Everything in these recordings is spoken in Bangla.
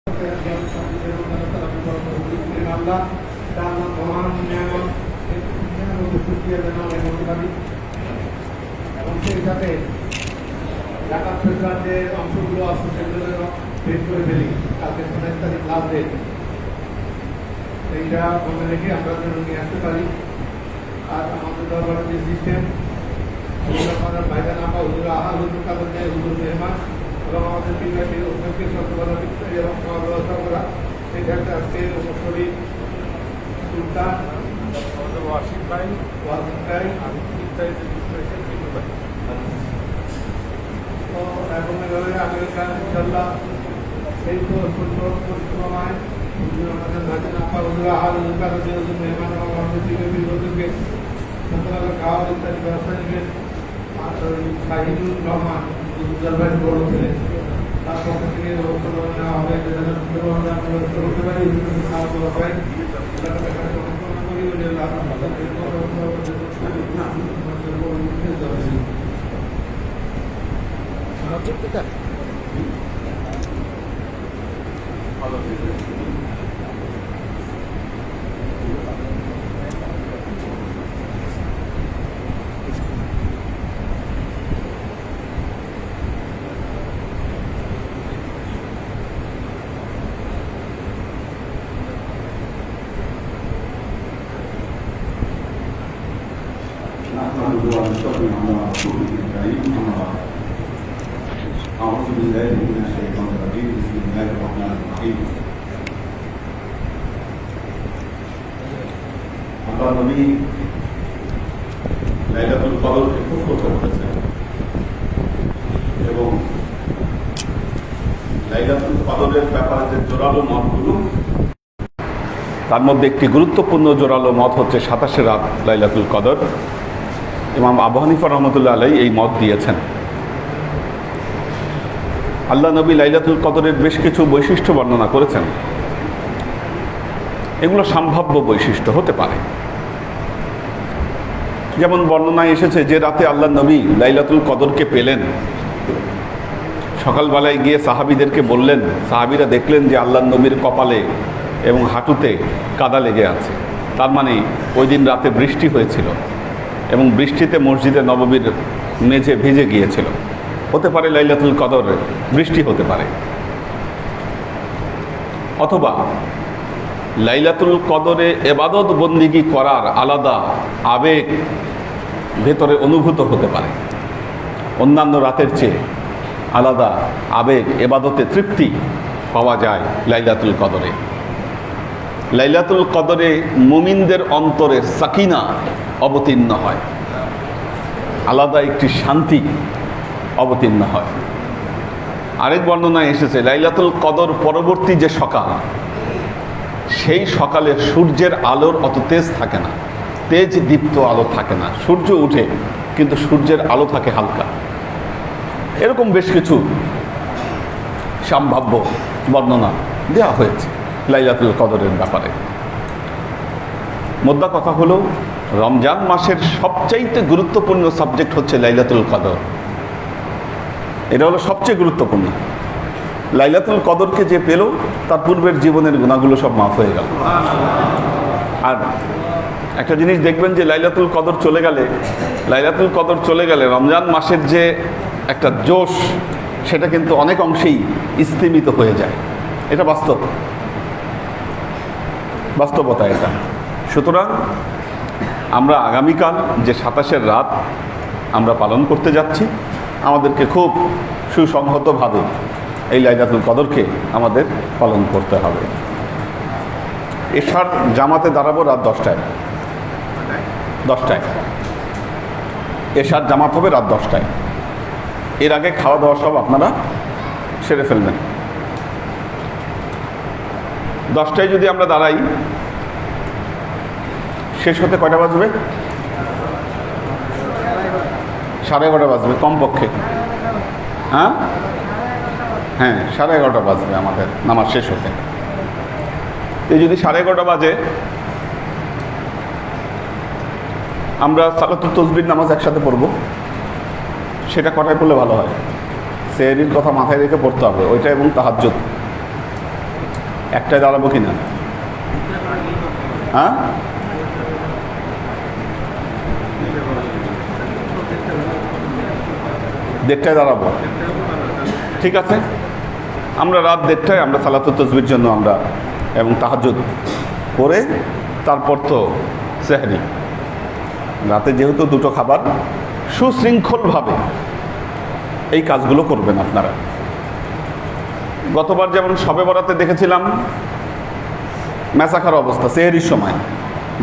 এবং সেই সাথে ঢাকা ফেডারেল যে অংশগুলো আছে সেগুলো বের করে ফেলি কালকে 27 তারিখ লাস্ট ডেট। এইটা মনে রেখে আমরা যেন নিয়ে আসতে পারি। আর আমাদের দরবারের যে সিস্টেম ভাইজান আপা হুজুর আহাল হুজুর কাদের হুজুর মেহমান এবং আমাদের পিতাকে উদ্যোগকে সচেতনতা এবং খাওয়ার ব্যবস্থা করা, সেক্ষেত্রে আজকে উপস্থিত সুলতান ওয়াসিফ ভাই আমি তো এখন এভাবে আমেরিকান ইনশাল্লাহ সেই তো পরিক্রমায় আমাদের ভাইজান আপা হুজুর আহাল হুজুর কাদের হুজুর মেহমান এবং আমাদের পিতাকে উদ্যোগকে সচেতনতা খাওয়ার ইত্যাদি ব্যবস্থা নেবেন। আর শাহিদুর রহমান দরবারে বড় ছিলেন, তার পক্ষ থেকে ব্যবস্থা নেওয়া হবে করতে পারি খাওয়া দাওয়া পাই أعوذ بالله من الشيطان الرجيم بسم الله الرحمن الرحيم আল্লাহ নবী লাইলাতুল কদরকে খুব পছন্দ করেছেন এবং লাইলাতুল কদরের ব্যাপারে যে জোরালো মতগুলো, তার মধ্যে একটি গুরুত্বপূর্ণ জোরালো মত হচ্ছে 27 রাত লাইলাতুল কদর। ইমাম আবু হানিফা রহমতুল্লাহ আলাইহি এই মত দিয়েছেন। আল্লাহ নবী লাইলাতুল কদরের বেশ কিছু বৈশিষ্ট্য বর্ণনা করেছেন। এগুলো সম্ভাব্য বৈশিষ্ট্য হতে পারে। যেমন বর্ণনায় এসেছে যে রাতে আল্লাহ নবী লাইলাতুল কদরকে পেলেন, সকালবেলায় গিয়ে সাহাবীদেরকে বললেন, সাহাবীরা দেখলেন যে আল্লাহ নবীর কপালে এবং হাঁটুতে কাদা লেগে আছে। তার মানে ওই দিন রাতে বৃষ্টি হয়েছিল এবং বৃষ্টিতে মসজিদে নববীর মেঝে ভিজে গিয়েছিল। হতে পারে লাইলাতুল কদর বৃষ্টি হতে পারে, অথবা লাইলাতুল কদরে ইবাদত বন্দিগি করার আলাদা আবেগ ভেতরে অনুভূত হতে পারে। অন্যান্য রাতের চেয়ে আলাদা আবেগ, ইবাদতে তৃপ্তি পাওয়া যায় লাইলাতুল কদরে। লাইলাতুল কদরে মুমিনদের অন্তরে সাকিনা অবতীর্ণ হয়, আলাদা একটি শান্তি অবতীর্ণ হয়। আরেক বর্ণনায় এসেছে লাইলাতুল কদর পরবর্তী যে সকাল, সেই সকালে সূর্যের আলোর অত তেজ থাকে না, তেজ দীপ্ত আলো থাকে না। সূর্য উঠে কিন্তু সূর্যের আলো থাকে হালকা। এরকম বেশ কিছু সম্ভাব্য বর্ণনা দেওয়া হয়েছে লাইলাতুল কদরের ব্যাপারে। মোদ্দা কথা হলো, রমজান মাসের সবচাইতে গুরুত্বপূর্ণ সাবজেক্ট হচ্ছে লাইলাতুল কদর। এটা হলো সবচেয়ে গুরুত্বপূর্ণ। লাইলাতুল কদরকে যে পেল, তার পূর্বের জীবনের গুনাহগুলো সব মাফ হয়ে গেল। আর একটা জিনিস দেখবেন যে লাইলাতুল কদর চলে গেলে রমজান মাসের যে একটা জোশ, সেটা কিন্তু অনেক অংশেই স্তিমিত হয়ে যায়। এটা বাস্তবতা এটা। সুতরাং আমরা আগামীকাল যে 27 রাত আমরা পালন করতে যাচ্ছি, আমাদেরকে খুব সুসংহতভাবে এই লাইলাতুল কদরকে আমাদের পালন করতে হবে। এশার জামাতে দাঁড়াবো রাত 10টায়। এশার জামাত হবে রাত 10টায়। এর আগে খাওয়া দাওয়া সব আপনারা সেরে ফেলবেন। 10টায় যদি আমরা দাঁড়াই, শেষ হতে কয়টা বাজবে? 11:30 বাজবে কমপক্ষে। হ্যাঁ, 11:30 বাজবে আমাদের নামাজ শেষ হতে। এই যদি 11:30 বাজে, আমরা সালাতুত তাসবিহ নামাজ একসাথে পড়ব। সেটা কটায় পড়লে ভালো হয়? সেহরির কথা মাথায় রেখে পড়তে হবে ওইটা, এবং তাহাজ্জুদ একটাই দাঁড়াবো কি না? হ্যাঁ, দেড়টায় দাঁড়াবো, ঠিক আছে। আমরা রাত দেড়টায় আমরা সালাতুত তাসবির জন্য আমরা এবং তাহাজ্জুদ করে তারপর তো সেহরি, রাতে যেহেতু দুটো খাবার, সুশৃঙ্খলভাবে এই কাজগুলো করবেন আপনারা। গতবার যেমন শবে বরাতে দেখেছিলাম মেসাখার অবস্থা, সেহরির সময়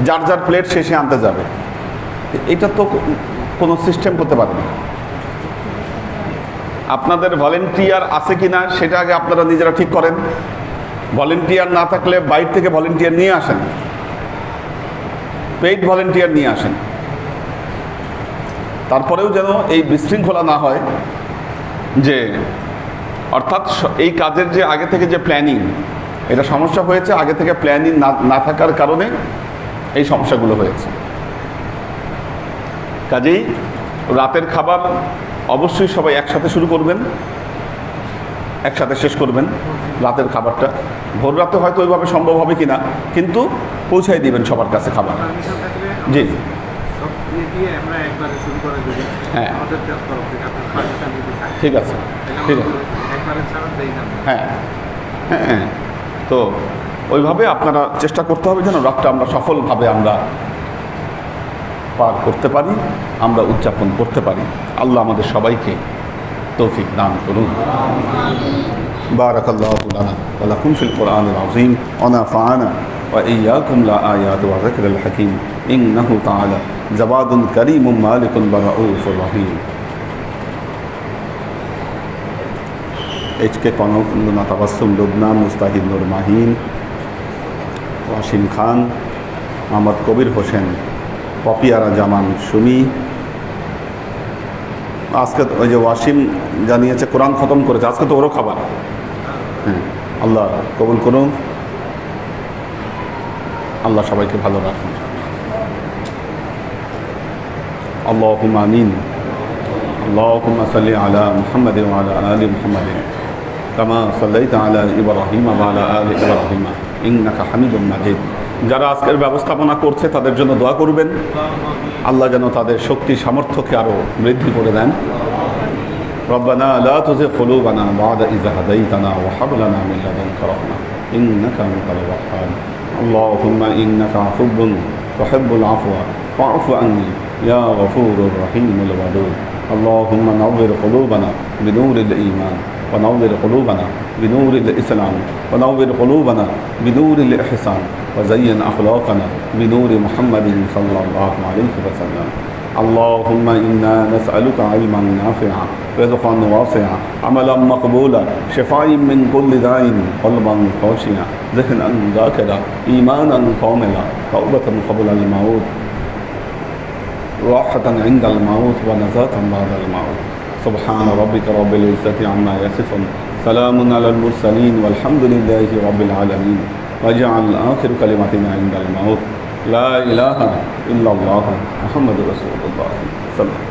যার যার প্লেট শেষে আনতে যাবে, এটা তো কোনো সিস্টেম করতে পারে না। আপনাদের ভলেন্টিয়ার আছে কি না সেটা আগে আপনারা নিজেরা ঠিক করেন। ভলেন্টিয়ার না থাকলে বাইরে থেকে ভলেন্টিয়ার নিয়ে আসেন, পেইড ভলেন্টিয়ার নিয়ে আসেন। তারপরেও যেন এই বিশৃঙ্খলা না হয়, যে অর্থাৎ এই কাজের যে আগে থেকে যে প্ল্যানিং, এটা সমস্যা হয়েছে আগে থেকে প্ল্যানিং না থাকার কারণে এই সমস্যাগুলো হয়েছে। কাজেই রাতের খাবার অবশ্যই সবাই একসাথে শুরু করবেন, একসাথে শেষ করবেন রাতের খাবারটা। ভোর রাতে হয়তো ওইভাবে সম্ভব হবে কিনা, কিন্তু পৌঁছাই দিবেন সবার কাছে খাবার। জি, হ্যাঁ, ঠিক আছে, ঠিক আছে, হ্যাঁ হ্যাঁ হ্যাঁ। তো ওইভাবে আপনারা চেষ্টা করতে হবে যেন রাতটা আমরা সফলভাবে আমরা পার করতে পারি, আমরা উদযাপন করতে পারি। আল্লাহ আমাদের সবাইকে তৌফিক দান করুন। বারাকাল্লাহু লানা ওয়া লাকুম ফিল কুরআনিল আযীম ওয়া নাফা'ানা ওয়া ইয়্যাকুম লা আয়াতি ওয়া যিকরিল হাকীম ইন্নাহু তাআলা জাওয়াদুন কারীমুন মালিকুন রাউফুর রহিম। এইচকে কনক, লুনা তাবাসসুম, লুবনা, মুস্তাহিদ, নূর মাহিন, ওয়াসিম খান, মোহাম্মদ কবির হোসেন, পপিয়ারা জামান সুমি। আজকে ওই যে ওয়াসিম জানিয়েছে কোরআন খতম করেছে, আজকে তো ওরও খাবার। হ্যাঁ, আল্লাহ কবুল করুন, আল্লাহ সবাইকে ভালো রাখুন। আল্লাহুম্মা আমিন। আল্লাহুম্মা সাল্লি আলা মুহাম্মাদিন ওয়া আলা আলি মুহাম্মাদিন কামা সাল্লাইতা আলা ইব্রাহিম ওয়া আলা আলি ইব্রাহিম ইন্নাকা হামিদুম মাজিদ। যারা আজকের ব্যবস্থাপনা করছে তাদের জন্য দোয়া করবেন, আল্লাহ যেন তাদের শক্তি সামর্থ্যকে আরও বৃদ্ধি করে দেন। রব্বানা লা তুযিগ কুলুবানা বা'দা ইয হাদাইতানা ওয়া হাব লানা মিন লাদুনকা রাহমা ইন্নাকা আনতাল ওয়াহ্হাব। আল্লাহুম্মা ইন্নাকা আফুব্বুন তুহিব্বুল আফওয়া ফা'ফু আন্নী ইয়া গফুরুর রহিমুল ওয়াদুদ। আল্লাহুম্মা নাওবির কুলুবানা বিনূরিল ঈমান ونور قلوبنا بنور الإسلام ونور قلوبنا بنور الإحسان وزين أخلاقنا بنور محمد صلى الله عليه وسلم. اللهم إنا نسألك علما نافعا رزقا واسعا عملا مقبولا شفاء من كل داء قلبا خاشعا ذهنا ذاكرا إيمانا كاملا توبة قبل الموت راحة عند الموت ونجاة بعد الموت. سبحان ربك رب العزة عما يصفون سلام على المرسلين والحمد لله رب العالمين. واجعل آخر كلمتنا عند الموت لا إله إلا الله محمد رسول الله صلى الله عليه وسلم.